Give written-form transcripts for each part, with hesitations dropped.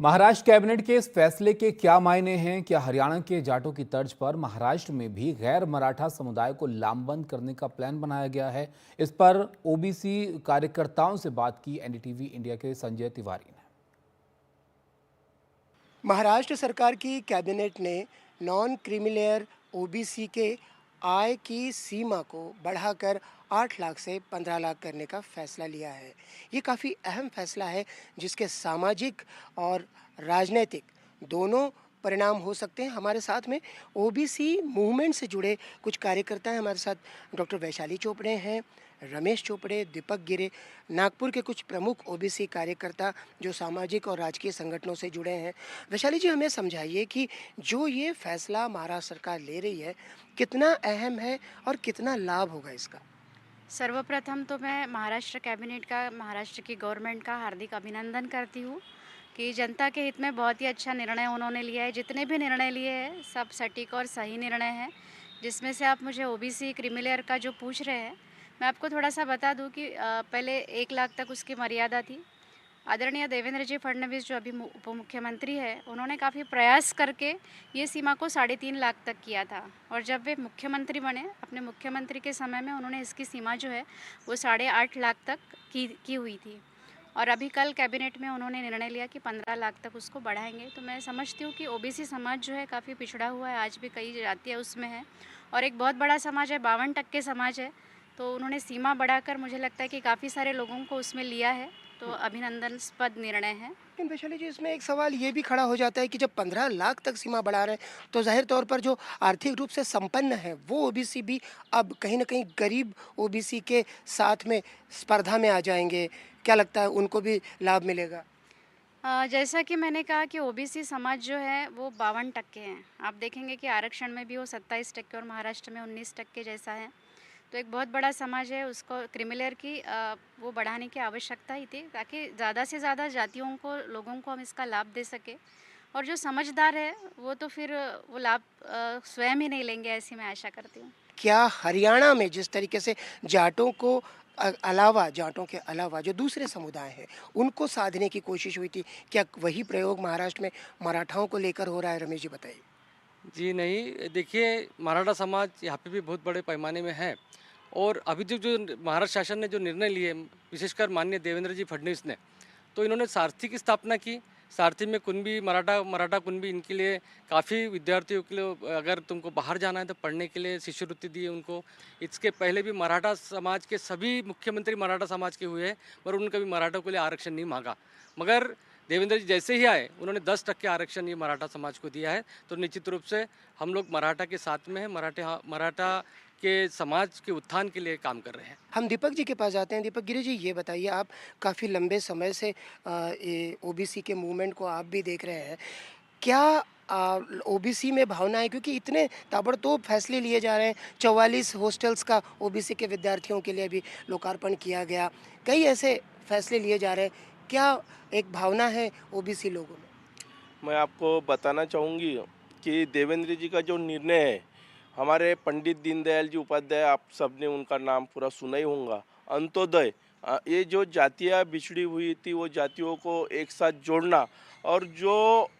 Maharashtra cabinet के इस फैसले के क्या मायने हैं? क्या हरियाणा के जाटों की तर्ज पर महाराष्ट्र में भी गैर मराठा समुदाय को लामबंद करने का प्लान बनाया गया है? इस पर ओबीसी कार्यकर्ताओं से बात की एनडीटीवी इंडिया के संजय तिवारी ने। महाराष्ट्र सरकार की कैबिनेट ने नॉन क्रीमीलेयर ओबीसी के आय की सीमा को बढ़ाकर 8 लाख से 15 लाख करने का फैसला लिया है। ये काफ़ी अहम फैसला है जिसके सामाजिक और राजनीतिक दोनों परिणाम हो सकते हैं। हमारे साथ में ओबीसी मूवमेंट से जुड़े कुछ कार्यकर्ता हैं। हमारे साथ डॉक्टर वैशाली चोपड़े हैं, रमेश चोपड़े, दीपक गिरे, नागपुर के कुछ प्रमुख ओबीसी कार्यकर्ता जो सामाजिक और राजकीय संगठनों से जुड़े हैं। वैशाली जी, हमें समझाइए कि जो ये फैसला महाराष्ट्र सरकार ले रही है कितना अहम है और कितना लाभ होगा इसका? सर्वप्रथम तो मैं महाराष्ट्र कैबिनेट का, महाराष्ट्र की गवर्नमेंट का हार्दिक अभिनंदन करती हूँ कि जनता के हित में बहुत ही अच्छा निर्णय उन्होंने लिया है। जितने भी निर्णय लिए हैं सब सटीक और सही निर्णय हैं। जिसमें से आप मुझे ओबीसी क्रीमीलेयर का जो पूछ रहे हैं, मैं आपको थोड़ा सा बता दूं कि पहले 1 लाख तक उसकी मर्यादा थी। आदरणीय देवेंद्र जी फडणवीस जो अभी उप मुख्यमंत्री है, उन्होंने काफ़ी प्रयास करके ये सीमा को 3.5 लाख तक किया था। और जब वे मुख्यमंत्री बने, अपने मुख्यमंत्री के समय में उन्होंने इसकी सीमा जो है वो 8.5 लाख तक की हुई थी। और अभी कल कैबिनेट में उन्होंने निर्णय लिया कि 15 लाख तक उसको बढ़ाएंगे। तो मैं समझती हूँ कि ओबीसी समाज जो है काफ़ी पिछड़ा हुआ है, आज भी कई जातियाँ उसमें हैं और एक बहुत बड़ा समाज है, 52% समाज है। तो उन्होंने सीमा बढ़ाकर मुझे लगता है कि काफ़ी सारे लोगों को उसमें लिया है, तो अभिनंदनास्पद निर्णय है। लेकिन वैशाली जी, इसमें एक सवाल ये भी खड़ा हो जाता है कि जब 15 लाख तक सीमा बढ़ा रहे हैं तो जाहिर तौर पर जो आर्थिक रूप से संपन्न है वो ओबीसी भी अब कहीं ना कहीं गरीब ओबीसी के साथ में स्पर्धा में आ जाएंगे। क्या लगता है उनको भी लाभ मिलेगा? जैसा कि मैंने कहा कि ओबीसी समाज जो है वो 52% हैं। आप देखेंगे कि आरक्षण में भी वो 27% और महाराष्ट्र में 19% जैसा है। तो एक बहुत बड़ा समाज है, उसको क्रीमीलेयर की वो बढ़ाने की आवश्यकता ही थी ताकि ज़्यादा से ज़्यादा जातियों को, लोगों को हम इसका लाभ दे सके। और जो समझदार है वो तो फिर वो लाभ स्वयं ही नहीं लेंगे, ऐसी मैं आशा करती हूँ। क्या हरियाणा में जिस तरीके से जाटों को अलावा, जाटों के अलावा जो दूसरे समुदाय हैं उनको साधने की कोशिश हुई थी, क्या वही प्रयोग महाराष्ट्र में मराठाओं को लेकर हो रहा है? रमेश जी बताइए। जी नहीं, देखिए मराठा समाज यहाँ पे भी बहुत बड़े पैमाने में है और अभी जो जो महाराष्ट्र शासन ने जो निर्णय लिए, विशेषकर माननीय देवेंद्र जी फडणवीस ने, तो इन्होंने सारथी की स्थापना की। सारथी में कुणबी मराठा मराठा कुणबी इनके लिए काफ़ी विद्यार्थियों के लिए, अगर तुमको बाहर जाना है तो पढ़ने के लिए शिष्यवृत्ति दी है उनको। इसके पहले भी मराठा समाज के सभी मुख्यमंत्री मराठा समाज के हुए हैं, पर उनका भी मराठों के लिए आरक्षण नहीं मांगा। मगर देवेंद्र जी जैसे ही आए, उन्होंने 10% आरक्षण ये मराठा समाज को दिया है। तो निश्चित रूप से हम लोग मराठा के साथ में हैं, मराठा के समाज के उत्थान के लिए काम कर रहे हैं। हम दीपक जी के पास जाते हैं। दीपक गिरि जी, ये बताइए, आप काफ़ी लंबे समय से ये ओबीसी के मूवमेंट को आप भी देख रहे हैं। क्या ओबीसी में भावना है, क्योंकि इतने ताबड़तोड़ फैसले लिए जा रहे हैं? 44 हॉस्टल्स का ओबीसी के विद्यार्थियों के लिए भी लोकार्पण किया गया, कई ऐसे फैसले लिए जा रहे हैं। क्या एक भावना है ओबीसी लोगों में? मैं आपको बताना चाहूँगी कि देवेंद्र जी का जो निर्णय है, हमारे पंडित दीनदयाल जी उपाध्याय, आप सबने उनका नाम पूरा सुना ही होगा, अंत्योदय, ये जो जातियाँ बिछड़ी हुई थी वो जातियों को एक साथ जोड़ना और जो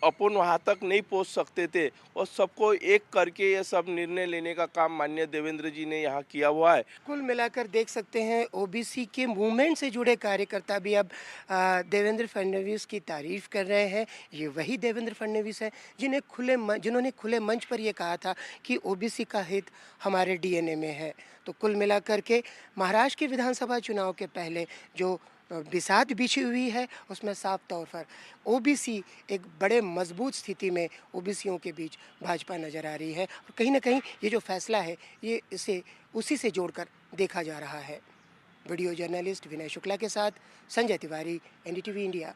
अपन वहाँ तक नहीं पहुँच सकते थे और सबको एक करके ये सब निर्णय लेने का काम माननीय देवेंद्र जी ने यहाँ किया हुआ है। कुल मिलाकर देख सकते हैं ओबीसी के मूवमेंट से जुड़े कार्यकर्ता भी अब देवेंद्र फडणवीस की तारीफ कर रहे हैं। ये वही देवेंद्र फडणवीस हैं जिन्होंने खुले मंच पर ये कहा था कि ओबीसी का हित हमारे डीएनए में है। तो कुल मिलाकर के महाराष्ट्र के विधानसभा चुनाव के पहले जो बिसात बिछी हुई है उसमें साफ तौर पर ओबीसी एक बड़े मजबूत स्थिति में ओबीसियों के बीच भाजपा नज़र आ रही है। और कहीं ना कहीं ये जो फैसला है ये इसे उसी से जोड़कर देखा जा रहा है। वीडियो जर्नलिस्ट विनय शुक्ला के साथ संजय तिवारी, एनडीटीवी इंडिया।